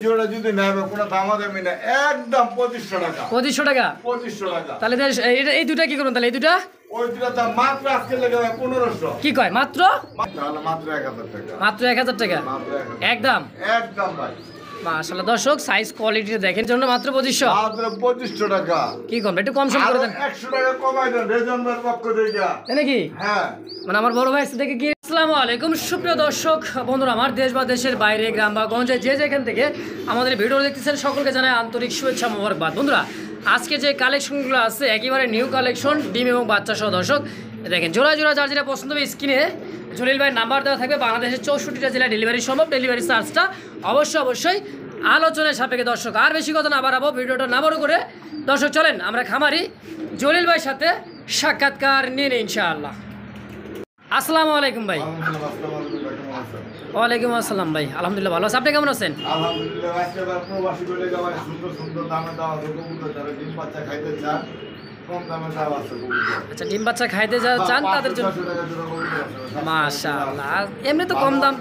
জোড়া যদি নেবে কোনো দামাদামি না, একদম 2500 টাকা। 2500 টাকা? 2500 টাকা। তাহলে এই দুটা কি করুন তাহলে? এই দুটা ওই দুটা দাম মাত্র আজকে লেগে 1500। কি কয় মাত্র? তাহলে মাত্র 1000 টাকা। মাত্র 1000 টাকা একদম? একদম ভাই। মাশাআল্লাহ দর্শক, সাইজ কোয়ালিটি দেখেন জন্য মাত্র 2500। মাত্র 2500 টাকা। কি কম, একটু কম সম করে দেন। 100 টাকা কমাই দেন রেজনবার পক্ষ থেকে। তাই নাকি? হ্যাঁ, মানে আমার বড় ভাই থেকে কি। আসসালামু আলাইকুম সুপ্রিয় দর্শক বন্ধুরা, আমার দেশ বা দেশের বাইরে, গ্রাম বা গঞ্জে যে যেখান থেকে আমাদের ভিডিও দেখতেছেন সকলকে জানাই আন্তরিক শুভেচ্ছা মোবারকবাদ। বন্ধুরা, আজকে যে কালেকশনগুলো আছে একেবারে নিউ কালেকশন, ডিম এবং বাচ্চা সহ। দর্শক দেখেন জোড়া জোড়া যার যেটা পছন্দ হবে স্ক্রিনে জলিল ভাই নাম্বার দেওয়া থাকবে। বাংলাদেশের 64টা জেলায় ডেলিভারি সম্ভব। ডেলিভারি চার্জটা অবশ্যই আলোচনায় সাপেক্ষে। দর্শক আর বেশি কথা না বাড়াবো, ভিডিওটা না বড় করে দর্শক চলেন আমরা খামারি জলিল ভাইয়ের সাথে সাক্ষাৎকার নিয়ে নিই ইনশাআল্লাহ। আসসালামু আলাইকুম ভাই। ওয়ালাইকুম আসসালাম ভাই, আলহামদুলিল্লাহ ভালো আছি। আপনি কেমন আছেন? আলহামদুলিল্লাহ। আজকে আবার প্রবাসী বলে যাওয়া সুন্দর সুন্দর দামে দেওয়া কবুতর যারা ডিম বাচ্চা খাইতে চান কম দামে দেওয়া আছে কবুতর। আচ্ছা, ডিম বাচ্চা খাইতে চান তাদের জন্য মাশাআল্লাহ। এমনি তো কম দাম,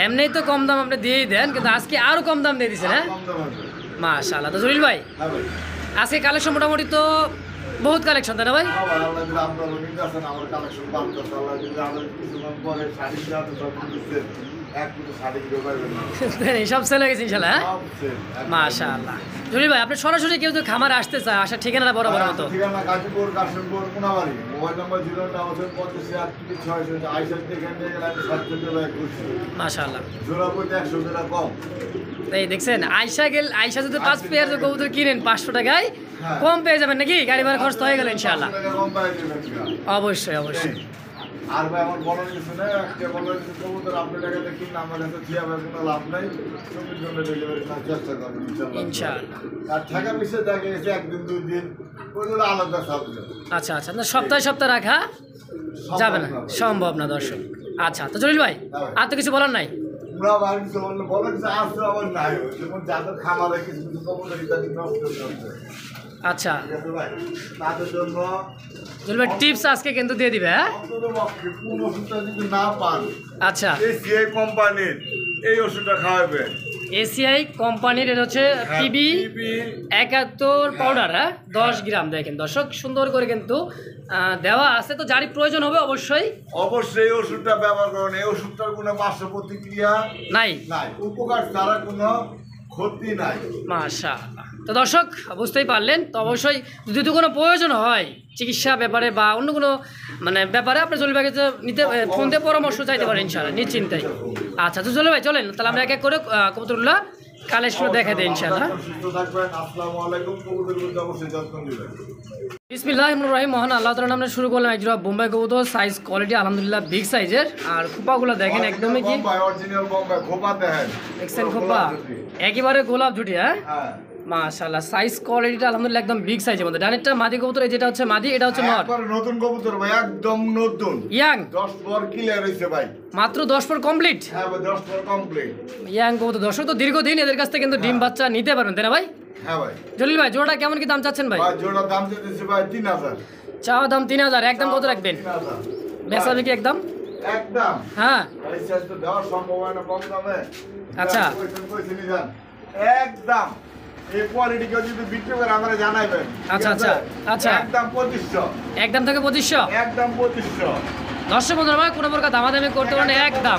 এমনি তো কম দাম আপনি দিয়েই দেন, কিন্তু আজকে আরো কম দাম দিয়ে দিচ্ছেন। হ্যাঁ মাশাআল্লাহ। তো জলিল ভাই আজকে কালেকশন মোটামুটি তো বহুত কালেকশন, তাই না ভাই? সব সেল হয়ে গেছে ইনশাল্লাহ। মাশাআল্লাহ। জলিল ভাই আপনি সরাসরি কেউ যদি খামারে আসতে চায়, আসার ঠিকানাটা বরাবর মতো? ঠিকানা গাজীপুর কাশিমপুর কোনাবাড়ি, মোবাইল নম্বর 08586 মাশাআল্লাহ। জোড়া বলতে 100 টাকা কম। এই দেখছেন আয়শা যদি 5 পেয়ার কবুতর কিনেন 500 টাকায় কম পেয়ে যাবেন নাকি? গাড়ি ভাড়া খরচ তো হয়ে গেল ইনশাআল্লাহ। অবশ্যই। আর ভাই আমার বলার কিছু নেই, একটা বলার কিছু কবুতর আপনি টাকাতে কিনে আমার কাছে দিয়া ভাই কোনো লাভ নাই। চব্বিশ ঘন্টা ডেলিভারি করার চেষ্টা করবেন ইনশাআল্লাহ। আর টাকা পিছিয়ে দেখা গেছে একদিন 2 দিন ওগুলো আলাদা সাবজেক্ট। আচ্ছা, না সপ্তাহে রাখা যাবে না, সম্ভব না দর্শক। আচ্ছা তো জলিল ভাই আর তো কিছু বলার নাই? আমরা ভাই কিছু বলার কিছু আসতে আবার নাই, যেমন যাদের খামারে কিছু কবুতর ইত্যাদি নষ্ট করছে। আচ্ছা তাদের জন্য জলিল ভাই টিপস আজকে কিন্তু দিয়ে দিবে। হ্যাঁ কোন ওষুধটা যদি না পান, আচ্ছা এসিআই কোম্পানির এই ওষুধটা খাওয়াবেন। এসিআই কোম্পানির এটা হচ্ছে পিবি 71 পাউডার। হ্যাঁ 10 গ্রাম। দেখেন দর্শক সুন্দর করে কিন্তু দেওয়া আছে, তো যারই প্রয়োজন হবে অবশ্যই এই ওষুধটা ব্যবহার করুন। এই ওষুধটার কোনো পার্শ্ব প্রতিক্রিয়া নাই, উপকার ছাড়া কোনো ক্ষতি নাই। মাশাআল্লাহ। তো দর্শক বুঝতেই পারলেন, তো অবশ্যই যদি কোনো প্রয়োজন হয় চিকিৎসা ব্যাপারে বা অন্য কোনো মানে ব্যাপারে আপনি জলিল ভাইকে নিতে ফোন দিয়ে পরামর্শ চাইতে পারেন ইনশাআল্লাহ নিশ্চিন্তাই। আচ্ছা তো জলিল ভাই চলেন তাহলে আমরা এক এক করে কবুতরগুলো কালেকশন দেখা দেয় ইনশাআল্লাহ। আসসালামু আলাইকুম। কবুতরগুলো অবশ্যই যত্ন নেবেন। বিসমিল্লাহির রহিম। মহান আল্লাহ তাআলার নামে শুরু করলাম। একজোড়া বোম্বাই কবুতর, সাইজ কোয়ালিটি আলহামদুলিল্লাহ বিগ সাইজের। আর খোপাগুলো দেখেন একদমই কি অরিজিনাল বোম্বাই খোপা দেখেন, দেখছেন খোপা একেবারে গোলাপ ঝুটি। হ্যাঁ মাশাআল্লাহ। সাইজ কোয়ালিটিটা আলহামদুলিল্লাহ একদম বিগ সাইজের মধ্যে। ডানেরটা মাদি কবুতর, যেটা হচ্ছে মাদি, এটা হচ্ছে নর। নতুন কবুতর ভাই, একদম নতুন ইয়াং। 10 পর ক্লিয়ার হইছে ভাই, মাত্র 10 পর কমপ্লিট। হ্যাঁ ভাই 10 পর কমপ্লিট। ইয়াং কবুতর দর্শক, তো দীর্ঘদিন এদের কাছ থেকে কিন্তু ডিম বাচ্চা নিতে পারবেন, তাই না ভাই? হ্যাঁ ভাই। জলিল ভাই জোড়াটা কেমন কি দাম চাচ্ছেন ভাই? ভাই জোড়ার দাম দিতেছি ভাই 3000। চাওয়া দাম 3000, একদম কত রাখবেন? বেচা বিক্রি একদম একদম। হ্যাঁ ভাই চেষ্টা তো দেওয়ার সম্ভব হয় না কম দামে। আচ্ছা একদম এই কোয়ালিটি কেউ যদি বিক্রি করে আমরা জানাইবেন। আচ্ছা একদম 2500, একদম থেকে 2500, একদম 2500। দর্শক বন্ধুরা ভাই কোনো প্রকার দামাদামি করতে পারেন একদম।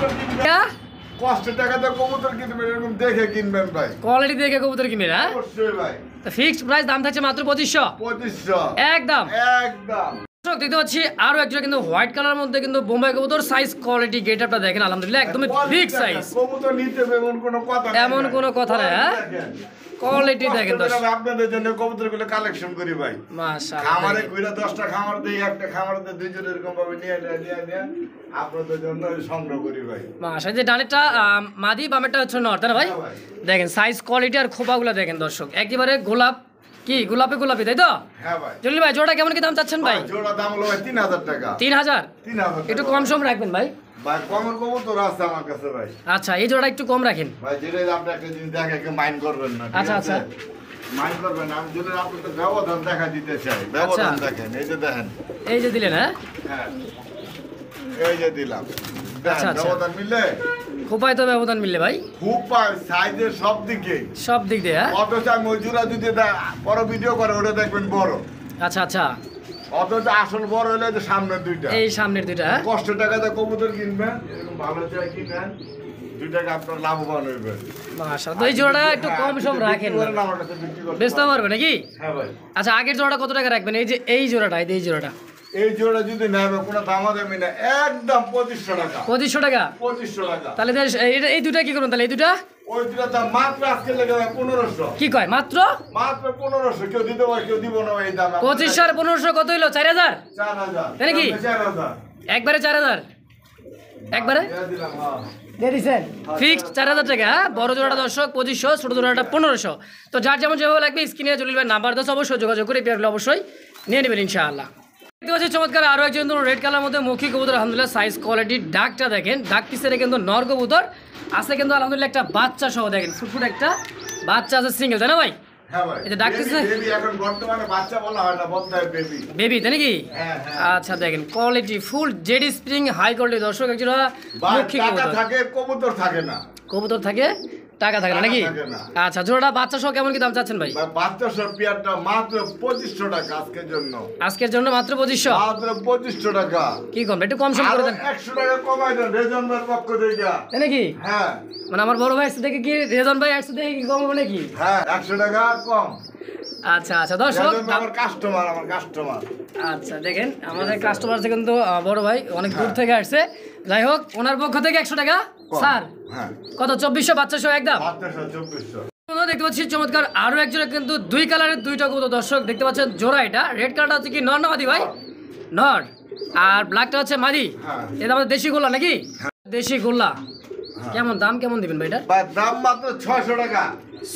কষ্টের টাকাতে কবুতর কিনবেন, এরকম দেখে কিনবেন ভাই, কোয়ালিটি দেখে কবুতর কিনবেন। হ্যাঁ অবশ্যই ভাই। তো ফিক্সড প্রাইস দাম থাকছে মাত্র 2500 একদম। দর্শক দেখতে পাচ্ছি আরো একজন কিন্তু হোয়াইট কালার মধ্যে কিন্তু বোম্বাই কবুতর, সাইজ কোয়ালিটি গেটআপটা দেখেন আলহামদুলিল্লাহ একদমই বিগ সাইজ। কবুতর নিতে হবে এমন কোনো কথা নাই। হ্যাঁ কোয়ালিটি দেখেন দর্শক, আপনাদের জন্য কবুতরগুলো কালেকশন করি ভাই। মাশাআল্লাহ। খামারে কইরা 10টা খামার দেই, একটা খামারতে দুইজন এরকম ভাবে নিয়ে আপনাদের জন্য সংগ্রহ করি ভাই। মাশাআল্লাহ। যে ডানেরটা মাদি, বামেরটা হচ্ছে নর, তাই না ভাই? দেখেন সাইজ কোয়ালিটি আর খোপাগুলো দেখেন দর্শক, একেবারে গোলাপ কি গোলাপি তাই তো? হ্যাঁ ভাই। জলিল ভাই জোড়া কেমন কি দাম চাচ্ছেন ভাই? জোড়া দাম হলো ভাই 3000 টাকা। 3000? একটু কম সম রাখবেন ভাই। ভাই কমের কবুতর আছে আমার কাছে ভাই। আচ্ছা এই জোড়া একটু কম রাখেন ভাই, যেটা আপনি একটা জিনিস দেখে মাইন্ড করবেন না। আচ্ছা মাইন্ড করবেন না। আমি যদি আপনাদের ব্যবধান দেখা দিতে চাই, ব্যবধান দেখেন, এই যে দেখেন, এই যে দিলেন। হ্যাঁ এই যে দিলাম, ব্যবধান মিলে খোপায় তো ব্যবধান মিললে ভাই, খুব সাইজের সব দিকে, সব দিক দিয়ে। হ্যাঁ, অথচ আমি ওই জোড়া যদি বড় ভিডিও করে ওটা দেখবেন বড়, আচ্ছা আচ্ছা, অথচ আসল বড় হলে যে সামনের দুইটা। এই সামনের দুইটা। হ্যাঁ, কষ্ট টাকাতে কবুতর কিনবেন, এরকম ভালো জায়গায় কিনেন, 2 টাকা আপনার লাভবান হইবেন। মাশাআল্লাহ। তো এই জোড়াটা একটু কম সম রাখেন না, আমার কাছে বিক্রি করতে বেচতে পারবে নাকি? হ্যাঁ ভাই। আচ্ছা, আগের জোড়াটা কত টাকা রাখবেন? এই যে এই জোড়াটা, এই জোড়াটা এই জোড়া যদি নেবে কোনো দামাদামি না, একদম 2500 টাকা। 2500 টাকা? 2500 টাকা। তাহলে এই দুটা কি করুন তাহলে? এই দুটা ওই দুটা দাম মাত্র আজকে লেগে 1500। কি কয় মাত্র? মাত্র 1500। কেউ দিতে পারে, কেউ দিব না এই দাম। 2500 আর 1500 কত হইলো? 4000? 4000। তাই নাকি? 4000 একবারে 4000? একবারে দিয়ে দিলাম। হ্যাঁ দিয়ে দিছেন ফিক্সড 4000 টাকা। হ্যাঁ, বড় জোড়াটা দর্শক 2500, ছোট জোড়াটা 1500। তো যার যেমন যেভাবে লাগবে স্ক্রিনে জলিল ভাই নাম্বার 10 অবশ্যই যোগাযোগ করে পেয়ারগুলো অবশ্যই নিয়ে নেবেন ইনশাআল্লাহ। দেখতে পাচ্ছি চমৎকার আরো একজন রেড কালার মধ্যে মুখী কবুতর, আলহামদুলিল্লাহ সাইজ কোয়ালিটি। ডাকটা দেখেন, ডাক পিসের কিন্তু নর কবুতর আছে কিন্তু আলহামদুলিল্লাহ একটা বাচ্চা সহ দেখেন, ফুটফুট একটা বাচ্চা আছে, সিঙ্গেল, তাই না ভাই? হ্যাঁ ভাই। এই যে ডাকতেছে বেবি, এখন বর্তমানে বাচ্চা বলা হয় না, বলতে হয় বেবি। বেবি, তাই নাকি? হ্যাঁ হ্যাঁ। আচ্ছা দেখেন কোয়ালিটি ফুল জেডি স্প্রিং হাই কোয়ালিটি দর্শক, একজন মুখী টাকা কবুতর। থাকে, কবুতর থাকে না। কবুতর থাকে, টাকা থাকে না নাকি? টাকা থাকে না। আচ্ছা, জোড়াটা বাচ্চা সহ কেমন কি দাম চাচ্ছেন ভাই? বাচ্চা সব পেয়ারটা মাত্র 2500 টাকা আজকের জন্য। আজকের জন্য মাত্র 2500? মাত্র 2500 টাকা। কি কম, একটু কম সম করে দেন। 100 টাকা কমাই দেন রেজনবার পক্ষ থেকে। তাই নাকি? হ্যাঁ মানে আমার বড় ভাই দেখে কি রেজন ভাই একশো দেখে কি কম হবে নাকি? হ্যাঁ, 100 টাকা কম। আচ্ছা আচ্ছা দর্শক, আমার কাস্টমার, আমার কাস্টমার। আচ্ছা দেখেন আমাদের কাস্টমার থেকে কিন্তু বড় ভাই অনেক দূর থেকে আসছে। যাই হোক, ওনার পক্ষ থেকে 100 টাকা স্যার। হ্যাঁ, কত? 2400 বাচ্চা সহ একদম? বাচ্চা সহ 2400। বন্ধুরা দেখতে পাচ্ছি চমৎকার আরো একজনের কিন্তু 2 কালারের 2টা কবুতর দর্শক দেখতে পাচ্ছেন। জোড়া এটা রেড কালারটা হচ্ছে কি নর না মাদি ভাই? নর। আর ব্ল্যাকটা হচ্ছে মাদি। হ্যাঁ। এটা আমাদের দেশি গোল্লা নাকি? দেশি গোল্লা। কেমন দাম কেমন দিবেন ভাই এটা? ভাই দাম মাত্র 600 টাকা।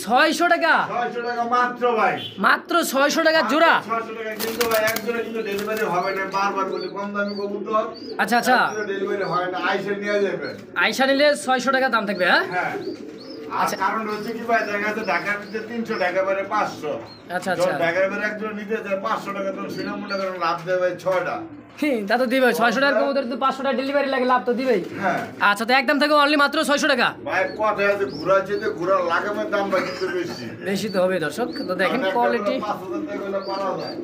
600 টাকা? 600 টাকা মাত্র ভাই। মাত্র 600 টাকা জোড়া? 600 টাকা কিন্তু ভাই, একজনে কিন্তু ডেলিভারি হবে না, বারবার বলি কম দামি কবুতর। আচ্ছা আচ্ছা, ডেলিভারি হয় না, আইসে নিয়ে যাবেন। আইসা নিলে 600 টাকা দাম থাকবে। হ্যাঁ হ্যাঁ। আচ্ছা, কারণ হচ্ছে কি ভাই, দেখা যাচ্ছে ঢাকার ভিতরে 300 টাকা বাইরে 500। আচ্ছা আচ্ছা, ঢাকার বাইরে একজন নিতে যায় 500 টাকা, তো সিনেমা টাকা লাভ দেয় ভাই 6টা। তা তো দিবে 600 টাকার কবুতর তো 500 টাকা ডেলিভারি লাগে, লাভ তো দিবেই। হ্যাঁ আচ্ছা, তো একদম থেকে অনলি মাত্র 600 টাকা। ভাই, কথা আছে ঘোরা যেতে ঘোরা লাগামের দামটা কিন্তু বেশি। বেশি তো হবে দর্শক। তো দেখেন কোয়ালিটি। 5,000 টাকা হলে পারা যায়।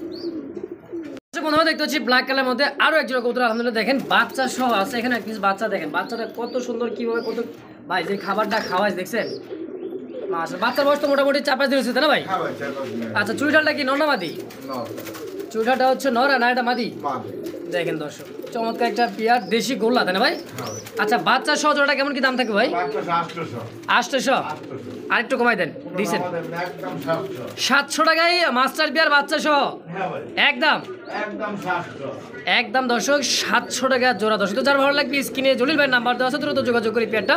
বন্ধুরা দেখতে পাচ্ছি ব্ল্যাক কালার মধ্যে আরো একজন কবুতর, আলহামদুলিল্লাহ দেখেন বাচ্চা সহ আছে এখানে। এক পিস বাচ্চা দেখেন, বাচ্চাটা কত সুন্দর, কিভাবে কত ভাই যে খাবারটা খাওয়াই দেখছেন। মাশাআল্লাহ, বাচ্চার বয়স তো মোটামুটি 4-5 দিন হয়েছে তাই না ভাই? হ্যাঁ ভাই, 4-5 দিন। আচ্ছা, চুইঠালটা কি নর না মাদি? না, চুইঠালটা হচ্ছে নর আর না এটা মাদি? মাদি। দেখেন দর্শক চমৎকার একটা পিয়ার দেশি গোল্লা, তাই না ভাই? হ্যাঁ ভাই। আচ্ছা, বাচ্চা সহ জোড়াটা কেমন কি দাম থাকবে ভাই? মাত্র 800। 800? আরেকটু কমাই দেন, দিছেন একদম 700। 700 টাকায় মাস্টার বিয়ার বাচ্চা সহ হ্যাঁ ভাই, একদম একদম 700। একদম দর্শক 700 টাকা জোড়া দর্শক। তো যার ভালো লাগবে স্ক্রিনে জলিল ভাই নাম্বার দেওয়া আছে, দ্রুত যোগাযোগ করে পেয়ারটা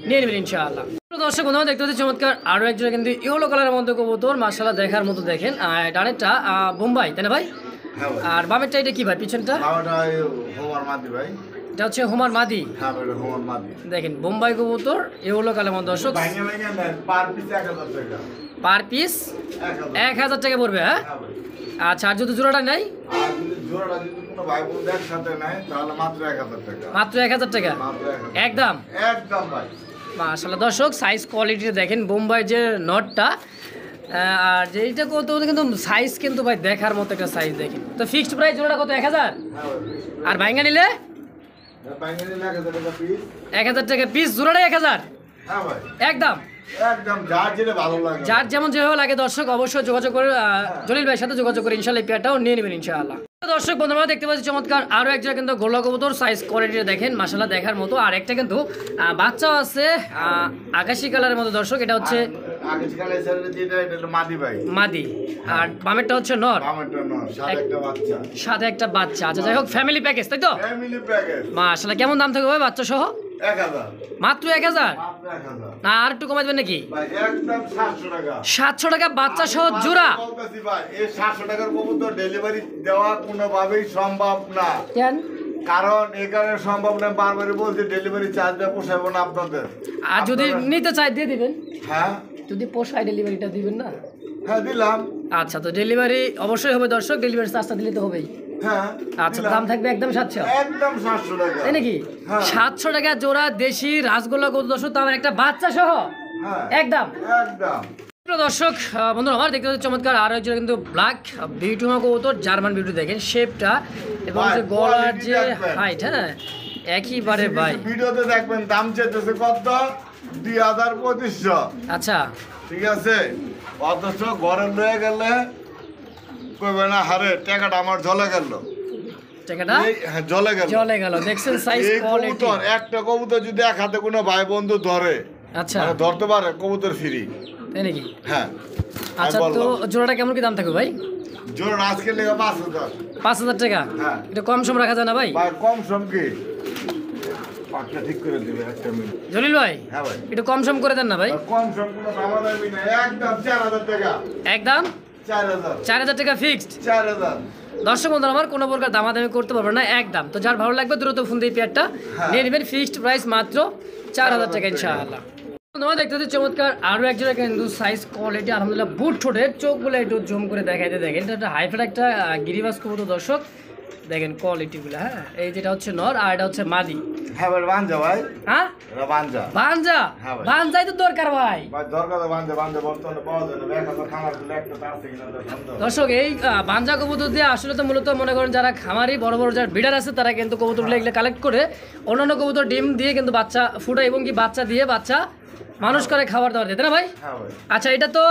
নিয়ে নেবেন ইনশাআল্লাহ। দর্শক বন্ধুরা দেখতে পাচ্ছি চমৎকার আরো একজন কিন্তু ইয়েলো কালারের মধ্যে কবুতর, মাশাআল্লাহ দেখার মতো। দেখেন ডানেরটা বোম্বাই, তাই না ভাই? হ্যাঁ ভাই। আর বামেরটা এটা কি ভাই পিছনটা? আমারটা হোমার মাদি ভাই। এটা হচ্ছে হোমার মাদি। হ্যাঁ ভাই, হোমার মাদি। দেখেন বোম্বাই কবুতর ইয়েলো কালার মধ্যে দর্শক, ভাঙে ভাঙে নেন, পার পিস 1000 টাকা। পার পিস 1000 টাকা পড়বে। হ্যাঁ, হ্যাঁ ভাই। আচ্ছা, আর যদি জোড়াটা নেই? আর যদি জোড়াটা যদি কোনো ভাই বোন একসাথে নেয় তাহলে মাত্র 1000 টাকা। মাত্র 1000 টাকা মাত্র 1000। একদম। একদম ভাই। মাশাআল্লাহ দর্শক, সাইজ কোয়ালিটি দেখেন বোম্বাই যে নটটা, আর যে এইটা কত কিন্তু সাইজ কিন্তু ভাই দেখার মতো একটা সাইজ। দেখেন তো ফিক্সড প্রাইস জোড়াটা কত? 1000? হ্যাঁ ভাই। আর ভাঙ্গা নিলে ভাঙে নিলে 1000 টাকা পিস। 1000 টাকা পিস, জোড়াটা 1000 হ্যাঁ ভাই, একদম। একদম যার যেটা ভালো লাগে। যার যেমন যেভাবে লাগে দর্শক অবশ্যই যোগাযোগ করে জলিল ভাইয়ের সাথে যোগাযোগ করে ইনশাআল্লাহ এই পেয়ারটাও নিয়ে নেবেন ইনশাআল্লাহ। দর্শক বন্ধুরা দেখতে পাচ্ছি চমৎকার আরো একজন কিন্তু গোল্লা কবুতর, সাইজ কোয়ালিটি দেখেন মাশাআল্লাহ দেখার মতো। আর একটা কিন্তু বাচ্চাও আছে আকাশি কালারের মতো দর্শক, এটা হচ্ছে আজকাল এসে যেটা এটা হলো মাদি ভাই। মাদি। আর বামেরটা হচ্ছে নর, আমারটা নয়, সাথে একটা বাচ্চা। সাথে একটা বাচ্চা। আচ্ছা, যাই হোক ফ্যামিলি প্যাকেজ তাই তো? Family package. মাশাআল্লাহ, কেমন দাম থাকবে ভাই বাচ্চা সহ? 1000। মাত্র 1000? মাত্র 1000। না আর একটু কমাই দেবেন নাকি? ভাই একদম 700 টাকা। 700 টাকা বাচ্চা সহ জোড়া? বলতেছি ভাই, এই 700 টাকার কবুতর ডেলিভারি দেওয়া কোনোভাবেই সম্ভব না। কেন? কারণ এই কারণে সম্ভব না, বারবারই বলছি ডেলিভারি চার্জটা পোষাবো না আপনাদের। আর যদি নিতে চাই দিয়ে দিবেন? হ্যাঁ যদি পোষায় ডেলিভারিটা দিবেন না? হ্যাঁ দিলাম। আচ্ছা, তো ডেলিভারি অবশ্যই হবে দর্শক, ডেলিভারি চার্জটা দিলে তো হবেই। হ্যাঁ আচ্ছা দাম থাকবে একদম 700 একদম 700 টাকা তাই নাকি? হ্যাঁ। 700 টাকা জোড়া দেশি রাসগোল্লা গরু দর্শক, তার একটা বাচ্চা সহ হ্যাঁ একদম। একদম প্রিয় দর্শক বন্ধুরা আমার দেখতে পাচ্ছি চমৎকার আরো একজন কিন্তু ব্ল্যাক বিউটিমা কবুতর, জার্মান বিউটি দেখেন শেপটা এবং ভাই, যে গলার quality যে দেখবেন। হাইট, হ্যাঁ একইবারে ভাই। ভিডিওতে দেখবেন দাম চাইতেছে কত 2200। আচ্ছা ঠিক আছে, অথচ ঘরে লয়ে গেলে কইবে না হারে টাকাটা আমার জলে গেল, টাকাটা হ্যাঁ জলে গেল। চলে গেল। দেখছেন সাইজ এই কোয়ালিটি। কবুতর একটা কবুতর যদি এক হাতে কোনো ভাই বন্ধু ধরে আচ্ছা মানে ধরতে পারে কবুতর ফ্রি। তাই নাকি? হ্যাঁ আচ্ছা তো জোড়াটা কেমন কি দাম থাকবে ভাই? জোর আজকে লেগে 5000। 5000 টাকা? হ্যাঁ। এটা কম সম রাখা যায় না ভাই? ভাই কম সম কি পাঁচটা ঠিক করে দিবে একটা মিনিট। জলিল ভাই হ্যাঁ ভাই একটু কম সম করে দেন না ভাই? কম সম কোনো দামা দামি না, একদম 4000 টাকা। একদম 4000 4000 টাকা ফিক্সড। 4000। দর্শক বন্ধুরা আমার কোনো প্রকার দামাদামি করতে পারবে না, একদম। তো যার ভালো লাগবে দ্রুত ফোন দিয়ে পেয়ারটা হ্যাঁ। নিয়ে নেবেন, ফিক্সড প্রাইস মাত্র 4000 টাকা ইনশাআল্লাহ। তোমরা দেখতে পাচ্ছ চমৎকার আরো একজোড়া কিন্তু সাইজ কোয়ালিটি আলহামদুলিল্লাহ বুট ঠোঁটের, চোখগুলো একটু জুম করে দেখাইতে দেখেন, এটা একটা হাইফার একটা গিরিবাস কবুতর দর্শক দেখেন কোয়ালিটিগুলো। হ্যাঁ এই যেটা হচ্ছে নর আর এটা হচ্ছে মাদি। হ্যাঁ ভাই বাঞ্জা ভাই, হ্যাঁ এটা বাঞ্জা। বানজা, হ্যাঁ ভাই। বানজাই তো দরকার ভাই। ভাই দরকার তো বাঞ্জা, বাঞ্জা বর্তমানে পাওয়া যায় না, দেখা তো খামার দিলে একটা তার থেকে না সন্দেহ। দর্শক এই বানজা কবুতর দিয়ে আসলে তো মূলত মনে করেন যারা খামারি বড় বড় যারা বিডার আছে তারা কিন্তু কবুতরগুলো এগুলো কালেক্ট করে অন্যান্য কবুতর ডিম দিয়ে কিন্তু বাচ্চা ফুটায় এবং কি বাচ্চা দিয়ে বাচ্চা মানুষ করে খাবার দাবার দেয়, তাই না ভাই? হ্যাঁ ভাই আচ্ছা এটা তো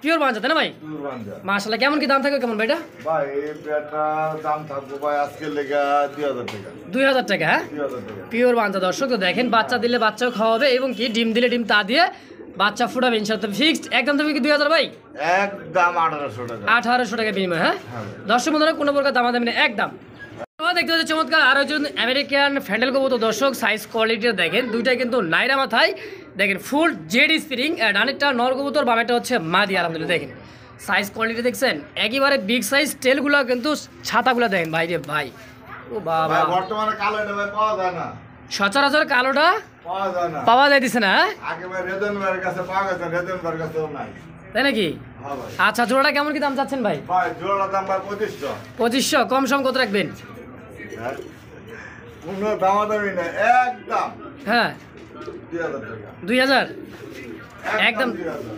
পিওর বানজা তাই না ভাই? তুই বাঞ্জা। মাশাআল্লাহ কেমন কি দাম থাকবে কেমন ভাই এটা? ভাই এই পেয়ারটার দাম থাকবে ভাই আজকের লেগা 2000 টাকা। 2000 টাকা। হ্যাঁ 2000 টাকা। পিওর বানজা দর্শক, তো দেখেন বাচ্চা দিলে বাচ্চাও খাওয়াবে এবং কি ডিম দিলে ডিম তা দিয়ে বাচ্চা ফুটাবে ইনশাআল্লাহ। ফিক্সড একদম তুমি কি 2000 ভাই? একদম 1800 টাকা। 1800 টাকা বিনিময়। হ্যাঁ হ্যাঁ ভাই। দর্শক বন্ধুরা কোনো প্রকার দামাদামি নেই একদম। তোমরা দেখতে পাচ্ছ চমৎকার আরো একজন আমেরিকান ফ্যান্ডেল কবুতর দর্শক, সাইজ কোয়ালিটি দেখেন দুইটাই কিন্তু নাইরা মাথায় দেখেন ফুল জেড স্প্রিং, ডানেরটা নর কবুতর বামেরটা হচ্ছে মাদি। আলহামদুলিল্লাহ দেখেন সাইজ কোয়ালিটি দেখছেন একেবারে বিগ সাইজ, টেলগুলো কিন্তু ছাতাগুলো দেখেন ভাই রে ভাই, ও বাবা। ভাই বর্তমানে কালো এটা ভাই পাওয়া যায় না, সচরাচর কালোটা পাওয়া যায় না। পাওয়া যাইতেছে না, হ্যাঁ? আগে ভাই রেদন ভাইয়ের কাছে পাওয়া গেছে, রেদন ভাইয়ের কাছেও নাই। তাই নাকি? হ্যাঁ ভাই। আচ্ছা জোড়াটা কেমন কি দাম চাচ্ছেন ভাই? ভাই জোড়ার দাম ভাই 2500। 2500 কম সম কত রাখবেন? হ্যাঁ কোনো দামাদামি না, একদম হ্যাঁ 2000 টাকা। 2000 একদম। 2000।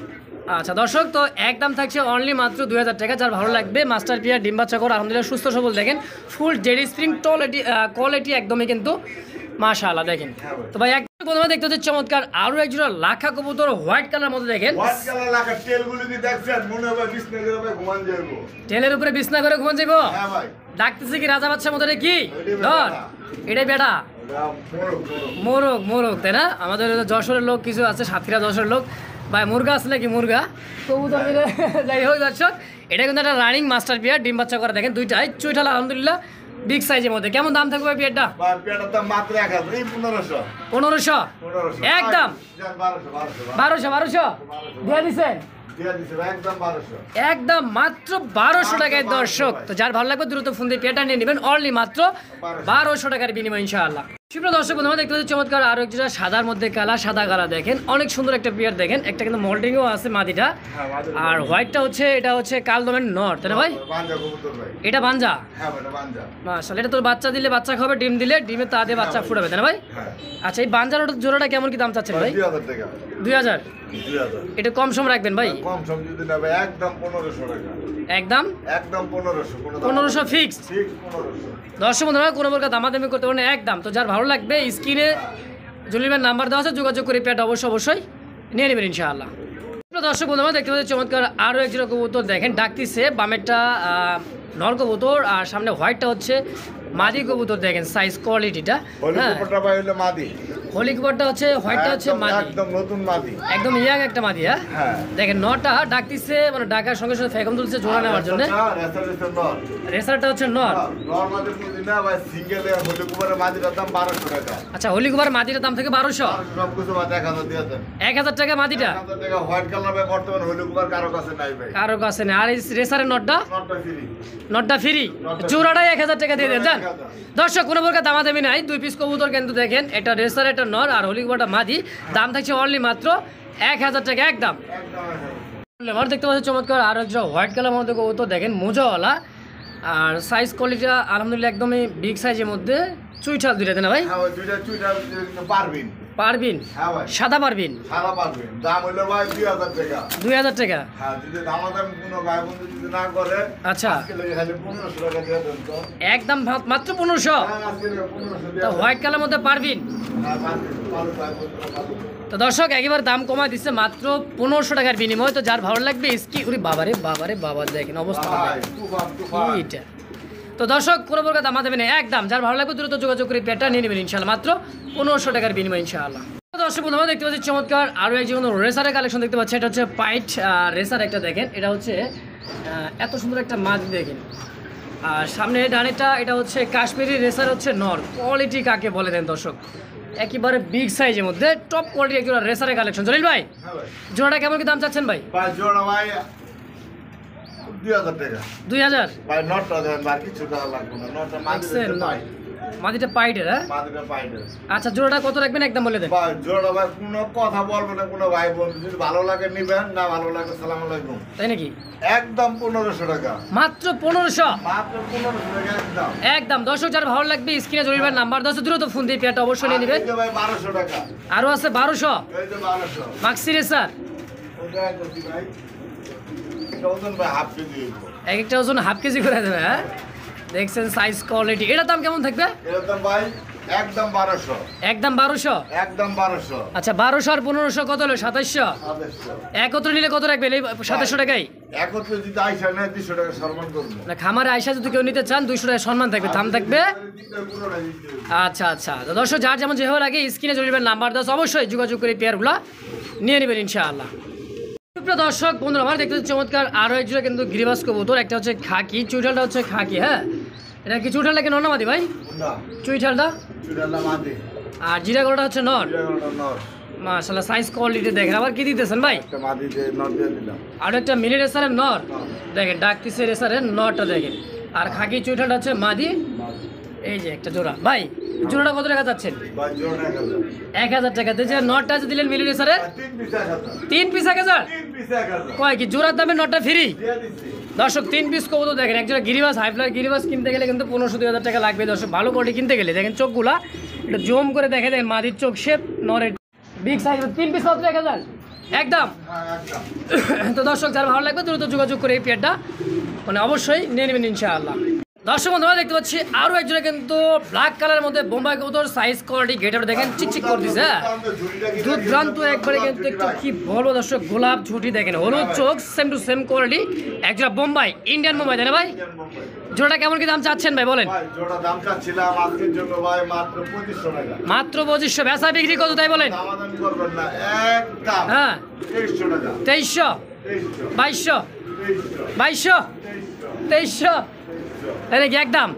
আচ্ছা দর্শক তো একদম থাকছে অনলি মাত্র 2000 টাকা। যার ভালো লাগবে মাস্টার পিয়ার ডিম বাচ্চা করে আলহামদুলিল্লাহ সুস্থ সবল দেখেন ফুল জেডি স্প্রিং কোয়ালিটি একদমই কিন্তু মাশাআল্লাহ দেখেন। তো ভাই একদম প্রথমে দেখতে হচ্ছে চমৎকার আরো এক জোড়া লাখা কবুতর হোয়াইট কালার মধ্যে দেখেন, হোয়াইট কালার লাগা টেলগুলি দিয়ে দেখছেন মনে হবে বিছনা করে ভাই ঘুমান যাইবো। টেলের উপরে বিছনা করে ঘুমান যাইবো। হ্যাঁ ভাই ডাকতেছে কি রাজা বাচ্চার মতো রে কি এটাই ধর বেটা। এটাই বেটা এটা বড় বড়। মোরগ মোরগ তাই না? আমাদের যশোরের লোক কিছু আছে, সাতক্ষীরা যশোরের লোক ভাই মুরগা আছে নাকি মুরগা কবুতর মিলে যাই হোক দর্শক এটা কিন্তু একটা রানিং মাস্টার পিয়ার ডিম বাচ্চা করা দেখেন দুইটাই চুইঠাল আলহামদুলিল্লাহ বিগ সাইজের মধ্যে। কেমন দাম থাকবে ভাই পিয়ারটা? ভাই পেটার দাম মাত্র 1000, এই 1500। 1500 1500 একদম। যান 1200 1200 দিয়ে দিছেন দিয়া দিছে ভাই, একদম 1200। একদম মাত্র 1200 টাকায় দর্শক। তো যার ভালো লাগবে দ্রুত ফোন দিয়ে পেটা নিয়ে নেবেন অনলি মাত্র 1200 টাকার বিনিময় ইনশাআল্লাহ। সুপ্রিয় দর্শক বন্ধুরা দেখতে পাচ্ছি চমৎকার আরো একটা সাদার মধ্যে কালা, সাদা কালা দেখেন অনেক সুন্দর একটা পেয়ার দেখেন, একটা কিন্তু মোল্ডিংও আছে মাদিটা, হ্যাঁ মাঝে আর হোয়াইটটা হচ্ছে এটা হচ্ছে কালদমের নর তাই না ভাই? বাঞ্জা কবুতর ভাই। এটা বানজা। হ্যাঁ ভাই এটা বাঞ্জা। মাশাআল্লাহ এটা তোর বাচ্চা দিলে বাচ্চা খাবে, ডিম দিলে ডিমে তা দিয়ে বাচ্চা ফুটাবে তাই না ভাই? হ্যাঁ আচ্ছা এই বানজার জোড়াটা কেমন কি দাম চাচ্ছেন ভাই? 2000 টাকা। 2000 2000 এটা কম সম রাখবেন ভাই? কম সম যদি না ভাই একদম 1500 টাকা। একদম একদম 1500 কোনো দাম 1500 ফিক্সড। ঠিক 1500। দর্শক বন্ধুরা কোনো প্রকার দামাদামি করতে পারেন একদম। তো যার ভালো লাগবে স্ক্রিনে জলিমের নাম্বার দেওয়া আছে, যোগাযোগ করে পেয়ারটা অবশ্যই নিয়ে নেবেন ইনশাআল্লাহ। দর্শক বন্ধুরা দেখতে পাচ্ছি চমৎকার আরও এক জোড়া কবুতর দেখেন, ডাকতিছে বামেরটা নর কবুতর আর সামনে হোয়াইটটা হচ্ছে মাদি কবুতর দেখেন সাইজ কোয়ালিটিটা। হলি হ্যাঁ কবুতরটা ভাই হলো মাদি। হোলি কবুতরটা হচ্ছে হোয়াইটটা হচ্ছে একদম- মাদি, একদম নতুন মাদি। একদম ইয়াং একটা মাদি। হ্যাঁ হ্যাঁ দেখেন নটা ডাকতিছে মানে ডাকার সঙ্গে সঙ্গে ফেকম তুলছে জোড়া নেওয়ার জন্য। রেসারেসের নর। রেসারটা হচ্ছে নর। নর মাদির মধ্যে না ভাই সিঙ্গেল হলি কবুতরের মাদিটার দাম 1200 টাকা। আচ্ছা হোলি কুমার মাদিটার দাম থেকে 1200। আর সব কিছু ভাই 1000 দিয়ে দেন। 1000 টাকা মাদিটা 1000 টাকা হোয়াইট কালার ভাই বর্তমানে হলি কুমার কারো কাছে নাই ভাই। কারো কাছে নেই। আর এই রেসারের নটটা নটটা ফ্রি। নটটা ফ্রি, নটটা জোড়াটাই 1000 টাকা দিয়ে দেন জান। 1000 দর্শক কোনো প্রকার দামাদামি নাই, দুই পিস কবুতর কিন্তু দেখেন এটা রেসার একটা নর আর হোলি কুমারটা মাদি, দাম থাকছে অনলি মাত্র 1000 টাকা একদম। একদম 1000। আমার দেখতে পাচ্ছি চমৎকার আর একটা হোয়াইট কালার মধ্যে কবুতর দেখেন মোজাওয়ালা আর সাইজ কোয়ালিটিটা আলহামদুলিল্লাহ একদমই বিগ সাইজের মধ্যে চুইঠাল দুইটা দেন ভাই হ্যাঁ ভাই দুইটা চুইটা পারবিন পারবিন হ্যাঁ ভাই সাদা পারবিন সারা পারবিন দাম হইলো ভাই 2000 টাকা 2000 টাকা হ্যাঁ যদি দামাদাম কোনো ভাই বন্ধু যদি না করে আচ্ছা আজকে লাগে খালি 1500 টাকা দিয়ে দেন তো একদম মাত্র 1500 হ্যাঁ আজকে 1500 দিয়ে তো হোয়াইট কালার মধ্যে পারবিন হ্যাঁ পারবিন ভালো ভাই বন্ধু তো দর্শক একবার দাম কমায় দিচ্ছে মাত্র 1500 টাকার বিনিময় তো যার ভালো লাগবে ইসকি উরি বাবারে বাবারে বাবা দেখেন অবস্থা ভাই তুফান এইটা তো দর্শক কোনো প্রকার দাম দেবেন একদম যার ভালো লাগবে দ্রুত যোগাযোগ করে পেটা নিয়ে নেবেন ইনশাআল্লাহ মাত্র 1500 টাকার বিনিময় ইনশাআল্লাহ দর্শক বন্ধু আমরা দেখতে পাচ্ছি চমৎকার আরও এক জীবন রেসারের কালেকশন দেখতে পাচ্ছি এটা হচ্ছে পাইট রেসার একটা দেখেন এটা হচ্ছে এত সুন্দর একটা মাছ দেখেন আর সামনে ডানেটা এটা হচ্ছে কাশ্মীরি রেসার হচ্ছে নর কোয়ালিটি কাকে বলে দেন দর্শক একেবারে বিগ সাইজের মধ্যে টপ কোয়ালিটি একেবারে রেসারের কালেকশন জলিল ভাই হ্যাঁ ভাই জোড়াটা কেমন কি দাম চাচ্ছেন ভাই ভাই জোড়া ভাই 2000 টাকা 2000 ভাই নটটা দেন আর কিছু টাকা লাগবে না নটটা দেখছেন? মাঝে পাই মাদিটা পাইটের হ্যাঁ মাঝে পাইতে আচ্ছা জোড়াটা কত রাখবেন একদম বলে দেন ভাই জোড়া ভাই কোনো কথা বলবে না কোনো ভাই বন্ধু যদি ভালো লাগে নিবেন না ভালো লাগে সালাম আলাইকুম তাই নাকি একদম 1500 টাকা মাত্র 1500 মাত্র 1500 টাকা একদম একদম দর্শক যার ভালো লাগবে স্ক্রিনে জরিবার নাম্বার 10 দ্রুত ফোন দিয়ে পেটা অবশ্যই নিয়ে নেবেন এই যে ভাই 1200 টাকা আরো আছে 1200 এই যে 1200 মাক্সি রেসার ওটা করছি ভাই চৌধন ভাই হাফ কেজি দিব এক একটা ওজন হাফ কেজি করে দেবে হ্যাঁ দেখছেন সাইজ কোয়ালিটি এটার দাম কেমন থাকবে এরকম ভাই একদম 1200 একদম 1200 একদম 1200 আচ্ছা 1200 আর 1500 কত হলো 2700 2700 একত্র নিলে কত রাখবেন এই 2700 টাকাই একত্রে যদি আইসা নেয় 200 টাকা সম্মান করবো না খামারে আইসা যদি কেউ নিতে চান 200 টাকা সম্মান থাকবে দাম থাকবে পুরোটা দিতে হবে। আচ্ছা আচ্ছা তো দর্শক যার যেমন যেভাবে লাগে স্ক্রিনে জরিবার নাম্বার 10 অবশ্যই যোগাযোগ করে পেয়ারগুলো নিয়ে নেবেন ইনশাআল্লাহ প্রিয় দর্শক বন্ধুরা আমার দেখতে পাচ্ছি চমৎকার আরও একজোড়া কিন্তু গিরিবাস কবুতর একটা হচ্ছে খাকি চুইঠালটা হচ্ছে খাকি হ্যাঁ এটা কি চুইঠালটা কি নর্নামাদি ভাই না চুইঠালটা চুড়ালা মাদি আর জিরা গলাটা হচ্ছে নর চুড়ালাটা নর মাশাআল্লাহ সাইজ কোয়ালিটি দেখেন আবার কি দিতেছেন ভাই একটা মাদি দিয়ে নর দিয়ে দিলাম আর একটা মিলি রেসারের নর দেখেন ডাকতিসে রেসারের নরটা দেখেন আর খাকি চুইঠালটা হচ্ছে মাদি এই যে একটা জোড়া ভাই জোড়াটা কত টাকা যাচ্ছেন ভাই জোড়া 1000 টাকাতে যে নটটা যে দিলেন মিলি রেসারের 3 পিস 3 পিস 1000 3 পিস 1000 কয় কি জোড়ার দামে নটটা ফ্রি দিয়ে দিচ্ছি দর্শক 3 পিস কবুতর দেখেন একজোড়া গিরিবাস হাইফ্লার গিরিবাস কিনতে গেলে কিন্তু 1500-2000 টাকা লাগবে দর্শক ভালো কোয়ালিটি কিনতে গেলে দেখেন চোখগুলা এটা জুম করে দেখে দেখেন মাদির চোখ শেপ নরের বিগ সাইজ 3 পিস মাত্র 1000 একদম হ্যাঁ একদম তো দর্শক যার ভালো লাগবে দ্রুত যোগাযোগ করে এই পেয়ারটা মানে অবশ্যই নিয়ে নেবেন ইনশাআল্লাহ দর্শক বন্ধু আমরা দেখতে পাচ্ছি আরও একজনে কিন্তু ব্ল্যাক কালারের মধ্যে বোম্বাই কবুতর সাইজ কোয়ালিটি গেটআপ দেখেন চিকচিক করে দিছে হ্যাঁ দুর্দান্ত একবারে কিন্তু একটু কি বলবো দর্শক গোলাপ ঝুটি দেখেন হলুদ চোখ সেম টু সেম কোয়ালিটি একজোড়া বোম্বাই ইন্ডিয়ান বোম্বাই তাই না ভাই জোড়াটা কেমন কি দাম চাচ্ছেন ভাই বলেন ভাই জোড়া দাম চাচ্ছিলাম আজকের জন্য ভাই মাত্র 2500 টাকা মাত্র 2500 বেচা বিক্রি কত তাই বলেন দামাদামি করবেন না একদম হ্যাঁ 2300 টাকা 2300 2200 2200 2300 তাই নাকি একদম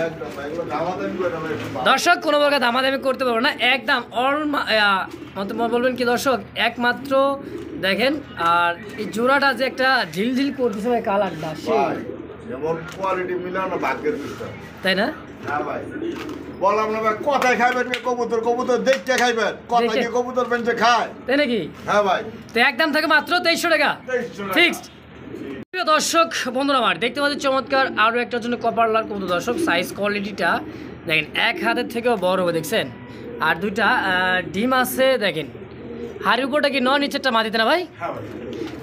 একদম ভাই এগুলো দামাদামি করে না ভাই দর্শক কোনো প্রকার দামাদামি করতে পারবো না একদম বলবেন কি দর্শক একমাত্র দেখেন আর এই জোড়াটা যে একটা ঝিলঝিল করতেছে ভাই কালারটা ভাই যেমন কোয়ালিটি মিলানো ভাগ্যের বিষয় তাই না হ্যাঁ ভাই বললাম না ভাই কথায় খাইবেন কি কবুতর কবুতর দেখতে খাইবেন কথা দেখে। কি কবুতর বেঞ্চে খায় তাই নাকি হ্যাঁ ভাই তো একদম থাকে মাত্র 2300 টাকা 2300 টাকা ফিক্সড প্রিয় দর্শক বন্ধুরা আমার দেখতে পাচ্ছি চমৎকার আরও একটার জন্য কপার লাল কবুতর দর্শক সাইজ কোয়ালিটিটা দেখেন এক হাতের থেকেও বড় হবে দেখছেন আর দুইটা ডিম আছে দেখেন হাড়ির উপরটা কি নিচেরটা মাটিতে না ভাই হ্যাঁ ভাই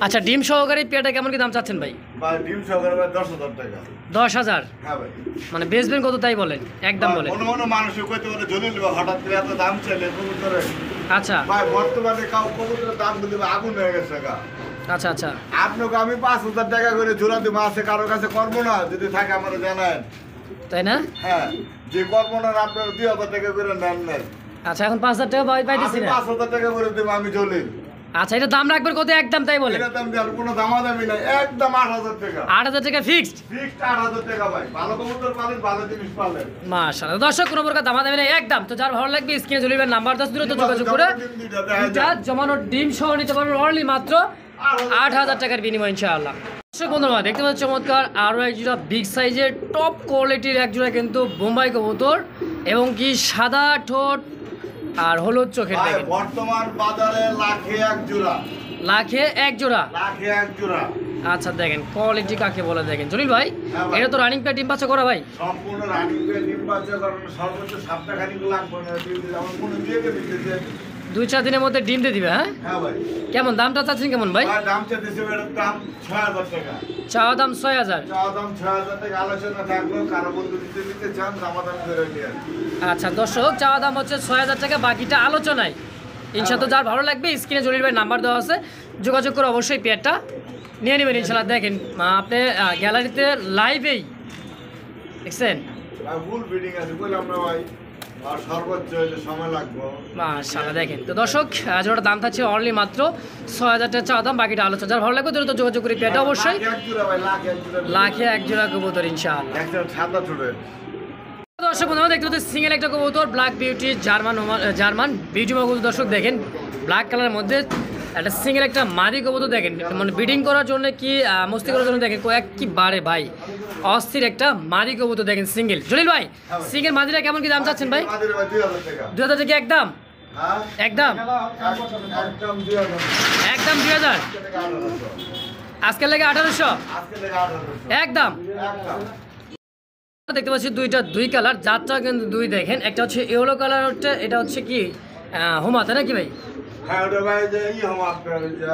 আচ্ছা ডিম সহকারে পেয়ারটা কেমন কি দাম চাচ্ছেন ভাই ভাই ডিম সহকারে ভাই 10,000 টাকা 10,000 হ্যাঁ ভাই মানে বেচবেন কত তাই বলেন একদম বলেন মনে মনে মানুষ কইতে বলে জলিল ভাই হঠাৎ করে এত দাম চাইলে কবুতরের আচ্ছা ভাই বর্তমানে কাউ কবুতরের দাম দিতে আগুন হয়ে গেছে গা আচ্ছা আচ্ছা আপনাকে আমি 5,000 টাকা করে জোড়া দিব আছে কারো কাছে করবো না যদি থাকে আমার জানান তাই না হ্যাঁ যে করবো না আপনার 2,000 টাকা করে নেন নেন আচ্ছা এখন 5,000 টাকা পাইতেছি না 5,000 টাকা করে দেবো আমি জলিল আচ্ছা এটা দাম রাখবেন কত একদম তাই বলেন এটা দাম দেওয়ার কোনো দামাদামি নাই একদম 8,000 টাকা 8,000 টাকা ফিক্সড ফিক্সড 8,000 টাকা ভাই ভালো কবুতর পালেন ভালো জিনিস পালেন মাশাআল্লাহ দর্শক কোনো প্রকার দাম দেবেন একদম তো যার ভালো লাগবে স্ক্রিনে জলিবেন নাম্বার 10 দ্রুত যোগাযোগ করে দুইটা জমানোর ডিম সহ নিতে পারবেন অনলি মাত্র 8,000 টাকার বিনিময় ইনশাআল্লাহ দর্শক বন্ধুরা দেখতে পাচ্ছেন চমৎকার আরও এক জোড়া বিগ সাইজের টপ কোয়ালিটির এক জোড়া কিন্তু বোম্বাই কবুতর এবং কি সাদা ঠোঁট আর হলুদ চোখের ভাই দেখেন বর্তমান বাজারে লাখে এক জোড়া লাখে এক জোড়া লাখে এক জোড়া আচ্ছা দেখেন কোয়ালিটি কাকে বলে দেখেন জলিল ভাই, হ্যাঁ ভাই। এটা তো রানিং প্যাড ডিম বাচ্চা করা ভাই। সম্পূর্ণ রানিং করে ডিম বাচ্চা করানো সর্বোচ্চ সপ্তাহখানিক লাগবে না, আমার মনে দিয়ে দেবে যে 2-4 দিনের মধ্যে ডিম দিয়ে দিবে। হ্যাঁ হ্যাঁ ভাই। কেমন দামটা চাচ্ছেন কেমন ভাই? ভাই দাম চাইতেছে এটার দাম 6000 টাকা। চাওয়া দাম 6000। চাওয়া দাম 6000 টাকা, আলোচনা থাকলো কারো বন্ধু নিতে চান দামাদামি করে নিয়ে। আচ্ছা দর্শক, চাওয়া দাম হচ্ছে 6000 টাকা, বাকিটা আলোচনায়। ইনশাআল্লাহ যার ভালো লাগবে স্ক্রিনে জলিল ভাই নাম্বার দেওয়া আছে, যোগাযোগ করে অবশ্যই পেয়ারটা নিয়ে নেবেন ইনশাআল্লাহ। দেখেন আপনি গ্যালারিতে লাইভেই দেখছেন ভাই ফুল বিডিং আছে বললাম না ভাই, আর সর্বোচ্চ হইলে সময় লাগবে। মাশাআল্লাহ। দেখেন তো দর্শক, জোড়াটা দাম থাকছে অনলি মাত্র 6000 টাকা চাওয়া দাম, বাকিটা আলোচনা। যার ভালো লাগবে দ্রুত যোগাযোগ করে পেয়ারটা অবশ্যই লাখ এক জোড়া ভাই, লাখ এক জোড়া। লাখে এক জোড়া কবুতর ইনশাআল্লাহ। একটা সাদা ছোটে দর্শক বন্ধুরা দেখতে পাচ্ছেন সিঙ্গেল একটা কবুতর, ব্ল্যাক বিউটি জার্মান বিউটি কবুতর। দর্শক দেখেন ব্ল্যাক কালারের মধ্যে একটা সিঙ্গেল একটা মাদি কবুতর দেখেন, মানে ব্রিডিং করার জন্য কি মস্তি করার জন্য দেখেন কয়েক কি বারে ভাই অস্থির একটা মাদি কবুতর দেখেন সিঙ্গেল। জলিল ভাই সিঙ্গেল মাদিটা কেমন কি দাম চাচ্ছেন ভাই? আমাদের ভাই 2000 টাকা। 2000 টাকা একদম? হ্যাঁ একদম একদম 2000 একদম 2000। টাকা 1800। আজকের লেগে 1800 আজকে টাকা 1800 একদম। একদম। দেখতে পাচ্ছি দুই কালার, যাত্রা কিন্তু দুই দেখেন, একটা হচ্ছে ইয়েলো কালার, এটা হচ্ছে কি হোমা তাই নাকি ভাই? হ্যাঁ ওটা ভাই যে হম আপনার ওই যে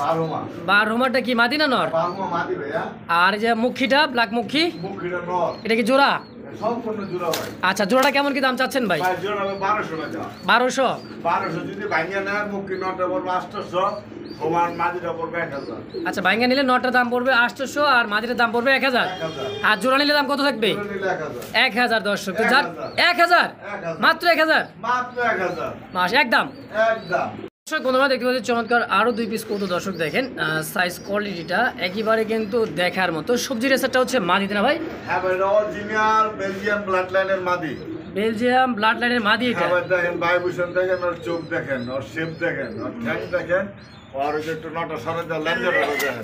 বারোমা। বার হোমাটা কি মাদি না নর? বারোমা মাদি ভাইয়া। আর এই যে মুখিটা ব্ল্যাক মুখী, মুখিটা নর। এটা কি জোড়া? সম্পূর্ণ জোড়া ভাই। আচ্ছা জোড়াটা কেমন কি দাম চাচ্ছেন ভাই? ভাই জোড়া ভাই 1200 টাকা। 1200? 1200 যদি ভাঙিয়া নেয় মুখি নটা পড়বে 800, ওমান মাদিটা পড়বে 1000। আচ্ছা ভাঙ্গা নিলে নটার দাম পড়বে 800 আর মাদিটার দাম পড়বে 1000। 1000। আর জোড়া নিলে দাম কত থাকবে? জোড়া নিলে 1000। 1000 দর্শক। তো যার 1000 মাত্র 1000 মাত্র 1000 মাস একদম। একদম। দর্শক বন্ধুরা দেখতে পাচ্ছি চমৎকার আরো 2 পিস কত দর্শক দেখেন, সাইজ কোয়ালিটিটা একেবারে কিন্তু দেখার মতো। সবজি রেসারটা হচ্ছে মাদি না ভাই? হ্যাঁ ভাই অরিজিনাল বেলজিয়াম ব্লাড লাইনের মাদি। বেলজিয়াম ব্লাড লাইনের মাদি এটা। হ্যাঁ ভাই দেখেন ভাইব্রেশন দেখেন, ওর চোখ দেখেন, ওর শেপ দেখেন, ওর ঠ্যাং দেখেন, আর ওই যে একটু নটা সরে দেওয়া লেঞ্জাটা দেখেন।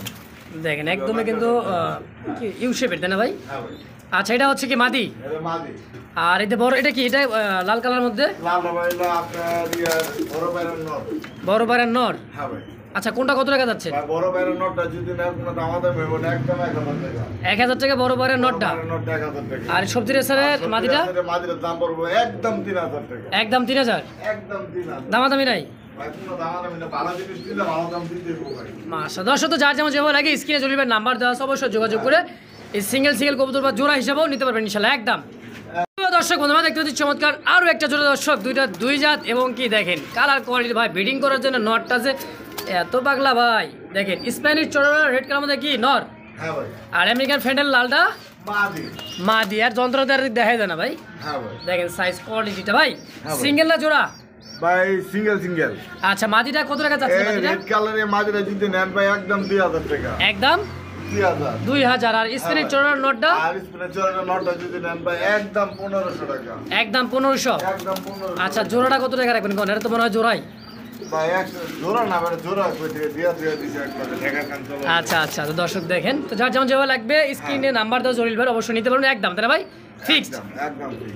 দেখেন একদমই কিন্তু ইউ শেপের তাই না ভাই? হ্যাঁ ভাই আচ্ছা এটা হচ্ছে কি মাদি, এটা মাদি। আর এটা বড়, এটা কি এটা লাল কালার মধ্যে? লাল ভাই হলো আপনার ইয়ার বড় বাইরের নট। বড় বাইরের নর। হ্যাঁ ভাই। আচ্ছা কোনটা কত টাকা যাচ্ছে? ভাই বড় বাইরের নটটা যদি না কোনো দামাদামি হবে না, একদম 1000 টাকা। 1000 টাকা বড় বাইরের নরটা। বড় বাইরের নটটা 1000 টাকা। আর সবজি রেসারের মাদিটা? মাদিটার দাম পড়বে একদম 3000 টাকা। একদম 3000। একদম 3000। দামাদামি নাই ভাই কোনো দামাদামি না, ভালো জিনিস দিলে ভালো দাম দিতে হবে ভাই। মাশাআল্লাহ। দর্শক তো যার যেমন যেমন লাগে স্ক্রিনে জলিবের নাম্বার দেওয়া আছে, অবশ্যই যোগাযোগ করে এই সিঙ্গেল কবুতর বা জোড়া হিসাবেও নিতে পারবেন ইনশাআল্লাহ একদম। দর্শক বন্ধুরা দেখতে পাচ্ছি চমৎকার আরও একটা জোড়া দর্শক, দুই জাত এবং কি দেখেন কালার কোয়ালিটি ভাই, ব্রিডিং করার জন্য নটটা যে এত পাগলা ভাই। দেখেন স্প্যানিশ চড়া রেড কালার মধ্যে কি নর, হ্যাঁ ভাই আর আমেরিকান ফ্যান্ডেল লালটা মাদি। মাদি। আর যন্ত্রটা দেখা যায় না ভাই। হ্যাঁ ভাই দেখেন সাইজ কোয়ালিটিটা ভাই, হ্যাঁ ভাই। সিঙ্গেল না জোড়া? ভাই সিঙ্গেল। আচ্ছা মাদিটা কত টাকা চাচ্ছে এই মাদিটা? রেড কালারের মাদিটা যদি নেন ভাই একদম 2000 টাকা। একদম 2000। 2000। আর স্প্যানিশ চড়ার নটটা? আর স্পেশাল নটটা যদি নেন ভাই একদম 1500 টাকা। একদম 1500। একদম 1500। আচ্ছা জোড়াটা কত টাকা রাখবেন কোন? এটা তো মনে হয় জোড়াই। ভাই জোড়া না মানে জোড়া কই থেকে দিয়া দিছে একবারে ঢাকা কান চলো। আচ্ছা তো দর্শক দেখেন তো যার যেমন যেভাবে লাগবে স্ক্রিনে নাম্বার দাও জলিল ভাই, অবশ্যই নিতে পারবেন একদম তাই না ভাই? ফিক্সড একদম ঠিক।